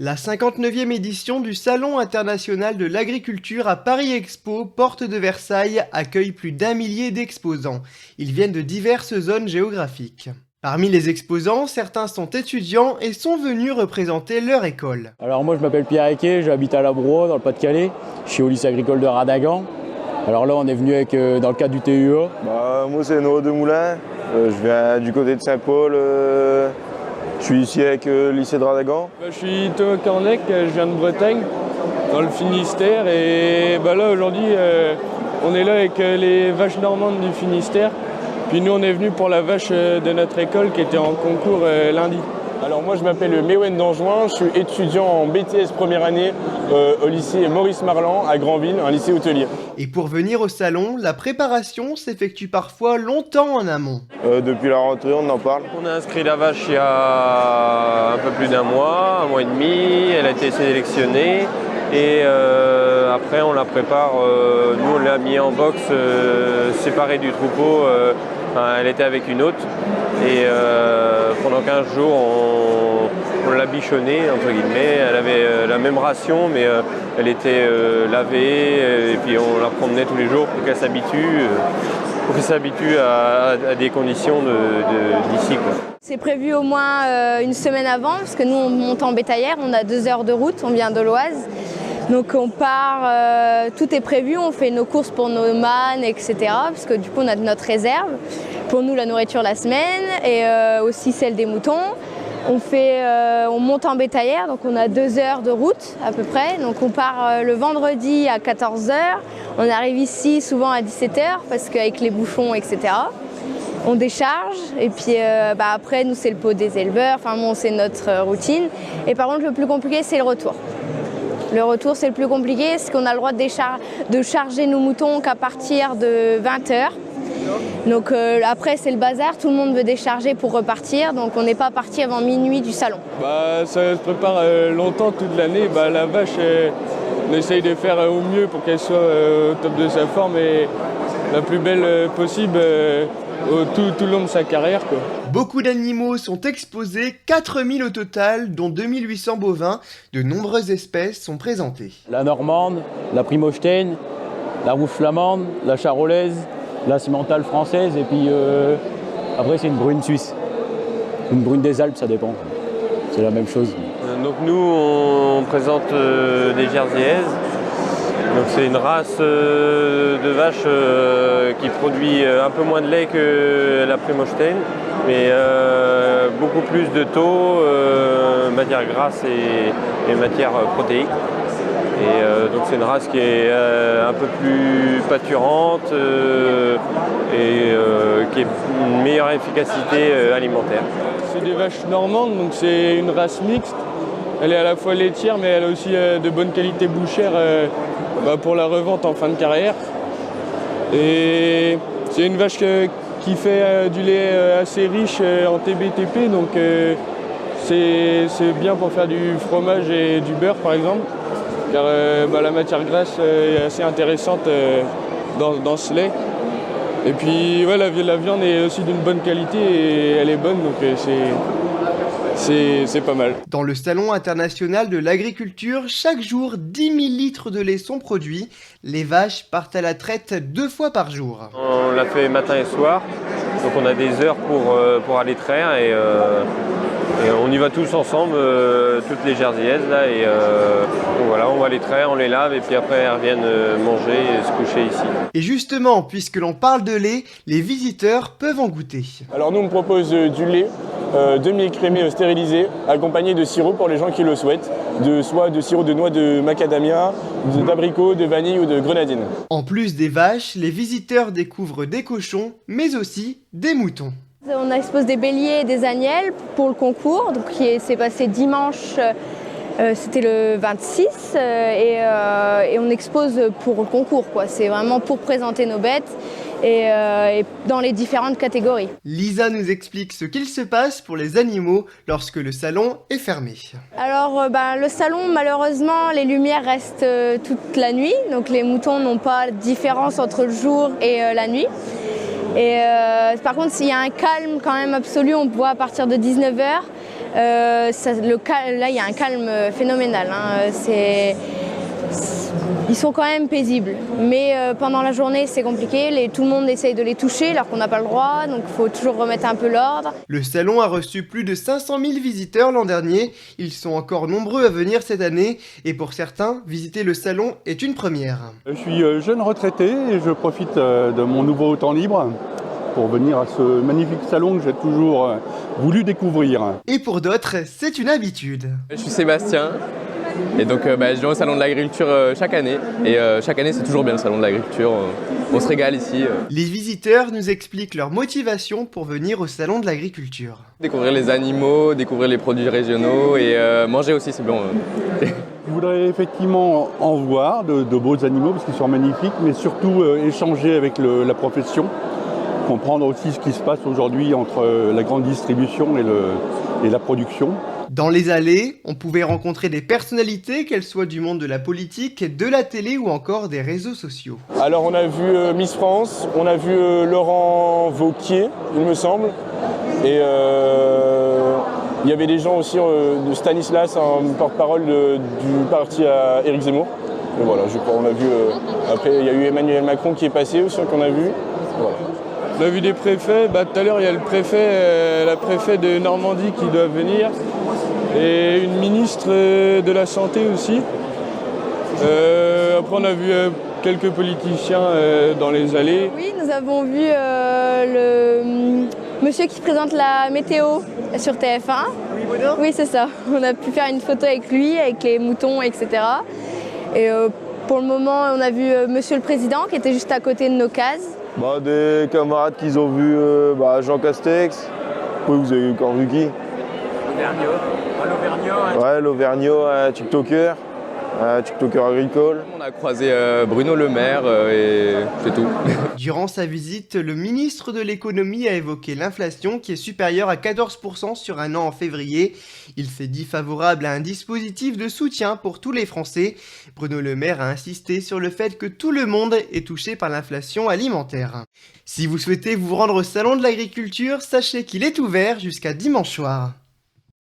La 59e édition du Salon international de l'agriculture à Paris Expo, porte de Versailles, accueille plus d'1 millier d'exposants. Ils viennent de diverses zones géographiques. Parmi les exposants, certains sont étudiants et sont venus représenter leur école. Alors moi je m'appelle Pierre Eke, j'habite à La Broye dans le Pas-de-Calais. Je suis au lycée agricole de Radagan. Alors là on est venu dans le cadre du TUA. Moi c'est Noah Demoulin, je viens du côté de Saint-Paul. Je suis ici avec le lycée de Radagan. Je suis Thomas Cornec, je viens de Bretagne, dans le Finistère. Et là aujourd'hui, on est là avec les vaches normandes du Finistère. Puis nous, on est venus pour la vache de notre école qui était en concours lundi. Alors moi, je m'appelle Méwen Danjoin, je suis étudiant en BTS première année au lycée Maurice Marlan à Granville, un lycée hôtelier. Et pour venir au salon, la préparation s'effectue parfois longtemps en amont. Depuis la rentrée, on en parle. On a inscrit la vache il y a un peu plus d'un mois et demi. Elle a été sélectionnée et après on la prépare. Nous on l'a mis en box séparée du troupeau. Elle était avec une hôte et pendant 15 jours on l'a bichonnée entre guillemets. Elle avait la même ration mais elle était lavée et puis on la promenait tous les jours pour qu'elle s'habitue. À des conditions d'ici. C'est prévu au moins une semaine avant, parce que nous on monte en bétaillère, on a 2 heures de route, on vient de l'Oise. Donc on part, tout est prévu, on fait nos courses pour nos mannes, etc. Parce que du coup on a notre réserve, pour nous la nourriture la semaine et aussi celle des moutons. On monte en bétaillère, donc on a 2 heures de route à peu près. Donc on part le vendredi à 14h, on arrive ici souvent à 17h parce qu'avec les bouchons, etc. On décharge et puis après nous c'est le pot des éleveurs, c'est notre routine. Et par contre le plus compliqué c'est le retour. Le retour c'est le plus compliqué parce qu'on a le droit de charger nos moutons qu'à partir de 20h. Donc après c'est le bazar, tout le monde veut décharger pour repartir, donc on n'est pas parti avant minuit du salon. Ça se prépare longtemps toute l'année. La vache, on essaye de faire au mieux pour qu'elle soit au top de sa forme et la plus belle possible tout le long de sa carrière, quoi. Beaucoup d'animaux sont exposés, 4000 au total, dont 2800 bovins. De nombreuses espèces sont présentées. La normande, la primauchtaine, la rouge flamande, la charolaise, la cimentale française et puis après c'est une brune suisse. Une brune des Alpes, ça dépend. C'est la même chose. Donc nous on présente des Jerseyaises. Donc c'est une race de vache qui produit un peu moins de lait que la Primauchtaine, mais beaucoup plus de taux, matière grasse et matière protéique. Et donc c'est une race qui est un peu plus pâturante et qui a une meilleure efficacité alimentaire. C'est des vaches normandes, donc c'est une race mixte. Elle est à la fois laitière mais elle a aussi de bonne qualité bouchère pour la revente en fin de carrière. Et c'est une vache qui fait du lait assez riche en TBTP, donc c'est bien pour faire du fromage et du beurre par exemple. Car la matière grasse est assez intéressante dans ce lait. Et puis la viande est aussi d'une bonne qualité et elle est bonne, donc c'est pas mal. Dans le Salon international de l'agriculture, chaque jour 10 000 litres de lait sont produits. Les vaches partent à la traite 2 fois par jour. On l'a fait matin et soir, donc on a des heures pour aller traire et on y va tous ensemble, toutes les Jerseyaises là, et donc voilà, on va les traire, on les lave et puis après elles reviennent manger et se coucher ici. Et justement, puisque l'on parle de lait, les visiteurs peuvent en goûter. Alors nous on propose du lait demi-écrémé stérilisé, accompagné de sirop pour les gens qui le souhaitent, soit de sirop de noix de macadamia, d'abricot, de vanille ou de grenadine. En plus des vaches, les visiteurs découvrent des cochons, mais aussi des moutons. On expose des béliers et des agnelles pour le concours, donc qui s'est passé dimanche, c'était le 26, et on expose pour le concours, quoi. C'est vraiment pour présenter nos bêtes et dans les différentes catégories. Lisa nous explique ce qu'il se passe pour les animaux lorsque le salon est fermé. Alors le salon, malheureusement, les lumières restent toute la nuit, donc les moutons n'ont pas de différence entre le jour et la nuit. Et par contre, s'il y a un calme quand même absolu, on voit à partir de 19h, là, il y a un calme phénoménal. Hein. Ils sont quand même paisibles. Mais pendant la journée, c'est compliqué. Tout le monde essaye de les toucher alors qu'on n'a pas le droit. Donc il faut toujours remettre un peu l'ordre. Le salon a reçu plus de 500 000 visiteurs l'an dernier. Ils sont encore nombreux à venir cette année. Et pour certains, visiter le salon est une première. Je suis jeune retraité et je profite de mon nouveau temps libre pour venir à ce magnifique salon que j'ai toujours voulu découvrir. Et pour d'autres, c'est une habitude. Je suis Sébastien et donc je viens au salon de l'agriculture chaque année. Et chaque année c'est toujours bien le salon de l'agriculture, on se régale ici. Les visiteurs nous expliquent leur motivation pour venir au salon de l'agriculture. Découvrir les animaux, découvrir les produits régionaux et manger aussi c'est bon. Je voudrais effectivement en voir de beaux animaux parce qu'ils sont magnifiques, mais surtout échanger avec la profession, comprendre aussi ce qui se passe aujourd'hui entre la grande distribution et la production. Dans les allées, on pouvait rencontrer des personnalités, qu'elles soient du monde de la politique, de la télé ou encore des réseaux sociaux. Alors on a vu Miss France, on a vu Laurent Wauquiez, il me semble, et il y avait des gens aussi de Stanislas, un porte-parole du parti à Éric Zemmour. Et voilà, je crois, on a vu. Après, il y a eu Emmanuel Macron qui est passé aussi, qu'on a vu. Voilà. On a vu des préfets. Tout à l'heure, il y a le préfet, la préfète de Normandie qui doit venir. Et une ministre de la Santé aussi. Après, on a vu quelques politiciens dans les allées. Oui, nous avons vu le monsieur qui présente la météo sur TF1. Oui, c'est ça. On a pu faire une photo avec lui, avec les moutons, etc. Et pour le moment, on a vu monsieur le président qui était juste à côté de nos cases. Des camarades qu'ils ont vu Jean Castex. Oui, vous avez encore vu qui? L'Auvergnat. Ouais, l'Auvergnat, TikToker. TikToker agricole. On a croisé Bruno Le Maire et c'est tout. Durant sa visite, le ministre de l'économie a évoqué l'inflation qui est supérieure à 14% sur un an en février. Il s'est dit favorable à un dispositif de soutien pour tous les Français. Bruno Le Maire a insisté sur le fait que tout le monde est touché par l'inflation alimentaire. Si vous souhaitez vous rendre au salon de l'agriculture, sachez qu'il est ouvert jusqu'à dimanche soir.